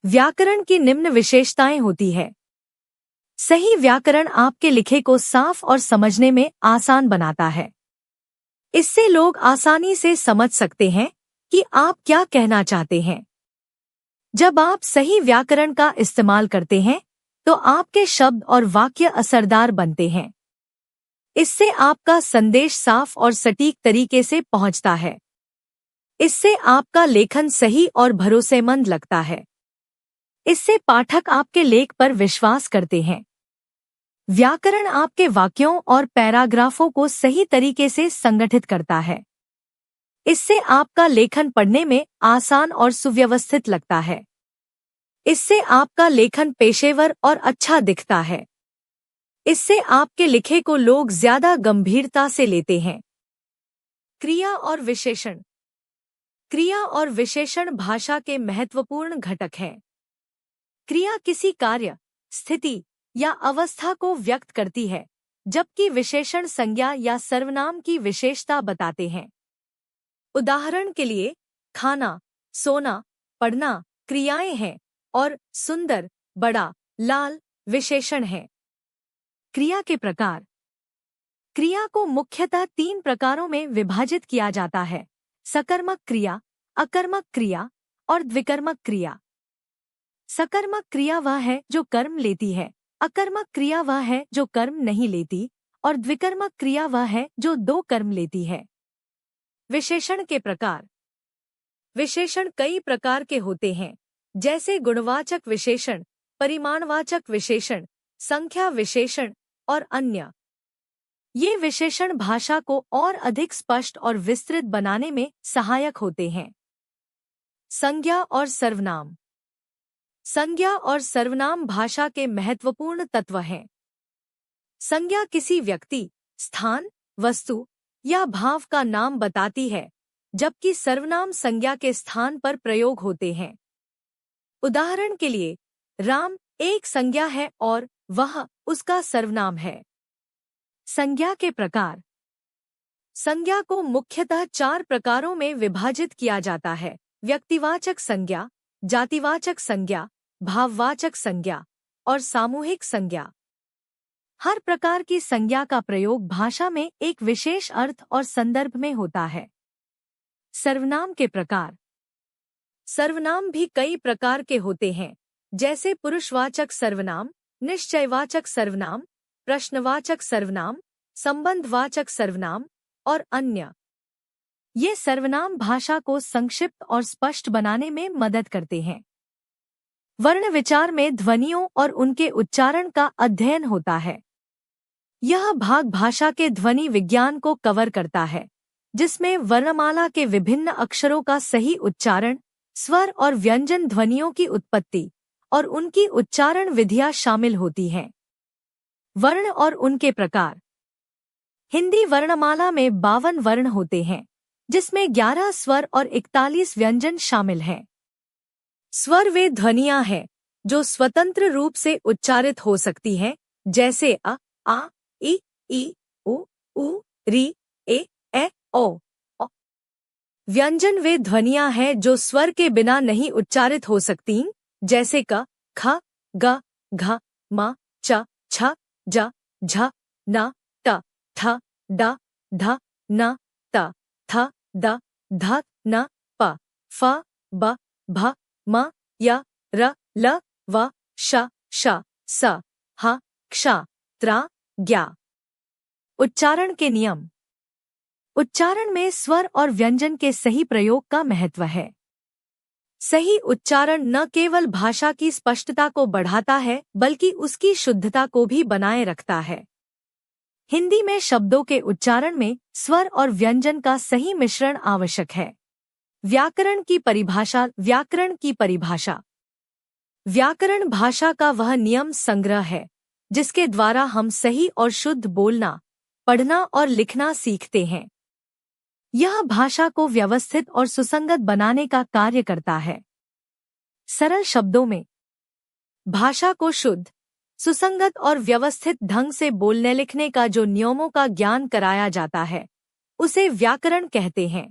व्याकरण की निम्न विशेषताएं होती है। सही व्याकरण आपके लिखे को साफ और समझने में आसान बनाता है। इससे लोग आसानी से समझ सकते हैं कि आप क्या कहना चाहते हैं। जब आप सही व्याकरण का इस्तेमाल करते हैं तो आपके शब्द और वाक्य असरदार बनते हैं। इससे आपका संदेश साफ और सटीक तरीके से पहुंचता है। इससे आपका लेखन सही और भरोसेमंद लगता है। इससे पाठक आपके लेख पर विश्वास करते हैं। व्याकरण आपके वाक्यों और पैराग्राफों को सही तरीके से संगठित करता है। इससे आपका लेखन पढ़ने में आसान और सुव्यवस्थित लगता है। इससे आपका लेखन पेशेवर और अच्छा दिखता है। इससे आपके लिखे को लोग ज्यादा गंभीरता से लेते हैं। क्रिया और विशेषण। क्रिया और विशेषण भाषा के महत्वपूर्ण घटक हैं। क्रिया किसी कार्य, स्थिति या अवस्था को व्यक्त करती है, जबकि विशेषण संज्ञा या सर्वनाम की विशेषता बताते हैं। उदाहरण के लिए, खाना, सोना, पढ़ना क्रियाएं हैं और सुंदर, बड़ा, लाल विशेषण हैं। क्रिया के प्रकार। क्रिया को मुख्यतः 3 प्रकारों में विभाजित किया जाता है: सकर्मक क्रिया, अकर्मक क्रिया और द्विकर्मक क्रिया। सकर्मक क्रिया वह है जो कर्म लेती है, अकर्मक क्रिया वह है जो कर्म नहीं लेती और द्विकर्मक क्रिया वह है जो 2 कर्म लेती है। विशेषण के प्रकार। विशेषण कई प्रकार के होते हैं, जैसे गुणवाचक विशेषण, परिमाणवाचक विशेषण, संख्या विशेषण और अन्य। ये विशेषण भाषा को और अधिक स्पष्ट और विस्तृत बनाने में सहायक होते हैं। संज्ञा और सर्वनाम। संज्ञा और सर्वनाम भाषा के महत्वपूर्ण तत्व हैं। संज्ञा किसी व्यक्ति, स्थान, वस्तु या भाव का नाम बताती है, जबकि सर्वनाम संज्ञा के स्थान पर प्रयोग होते हैं। उदाहरण के लिए, राम एक संज्ञा है और वह उसका सर्वनाम है। संज्ञा के प्रकार। संज्ञा को मुख्यतः 4 प्रकारों में विभाजित किया जाता है: व्यक्तिवाचक संज्ञा, जातिवाचक संज्ञा, भाववाचक संज्ञा और सामूहिक संज्ञा। हर प्रकार की संज्ञा का प्रयोग भाषा में एक विशेष अर्थ और संदर्भ में होता है। सर्वनाम के प्रकार। सर्वनाम भी कई प्रकार के होते हैं, जैसे पुरुषवाचक सर्वनाम, निश्चयवाचक सर्वनाम, प्रश्नवाचक सर्वनाम, संबंधवाचक सर्वनाम और अन्य। ये सर्वनाम भाषा को संक्षिप्त और स्पष्ट बनाने में मदद करते हैं। वर्ण विचार में ध्वनियों और उनके उच्चारण का अध्ययन होता है। यह भाग भाषा के ध्वनि विज्ञान को कवर करता है, जिसमें वर्णमाला के विभिन्न अक्षरों का सही उच्चारण, स्वर और व्यंजन ध्वनियों की उत्पत्ति और उनकी उच्चारण विधियां शामिल होती हैं। वर्ण और उनके प्रकार। हिंदी वर्णमाला में 52 वर्ण होते हैं, जिसमें 11 स्वर और 41 व्यंजन शामिल हैं। स्वर वे ध्वनियां हैं जो स्वतंत्र रूप से उच्चारित हो सकती हैं, जैसे अ, आ, ई, उ, री, ए, ओ। व्यंजन वे ध्वनियां हैं जो स्वर के बिना नहीं उच्चारित हो सकतीं, जैसे क, ख, ग, घ, म, च, छ, ज, झ, न, ट, ठ, ड, ध, न, त, थ, द, ध, न, प, फ, ब, भ, म, य, र, ल, व, श, स, ह, क्ष, त्र, ज्ञ। उच्चारण के नियम। उच्चारण में स्वर और व्यंजन के सही प्रयोग का महत्व है। सही उच्चारण न केवल भाषा की स्पष्टता को बढ़ाता है, बल्कि उसकी शुद्धता को भी बनाए रखता है। हिंदी में शब्दों के उच्चारण में स्वर और व्यंजन का सही मिश्रण आवश्यक है। व्याकरण की परिभाषा। व्याकरण की परिभाषा। व्याकरण भाषा का वह नियम संग्रह है, जिसके द्वारा हम सही और शुद्ध बोलना, पढ़ना और लिखना सीखते हैं। यह भाषा को व्यवस्थित और सुसंगत बनाने का कार्य करता है। सरल शब्दों में, भाषा को शुद्ध, सुसंगत और व्यवस्थित ढंग से बोलने लिखने का जो नियमों का ज्ञान कराया जाता है, उसे व्याकरण कहते हैं।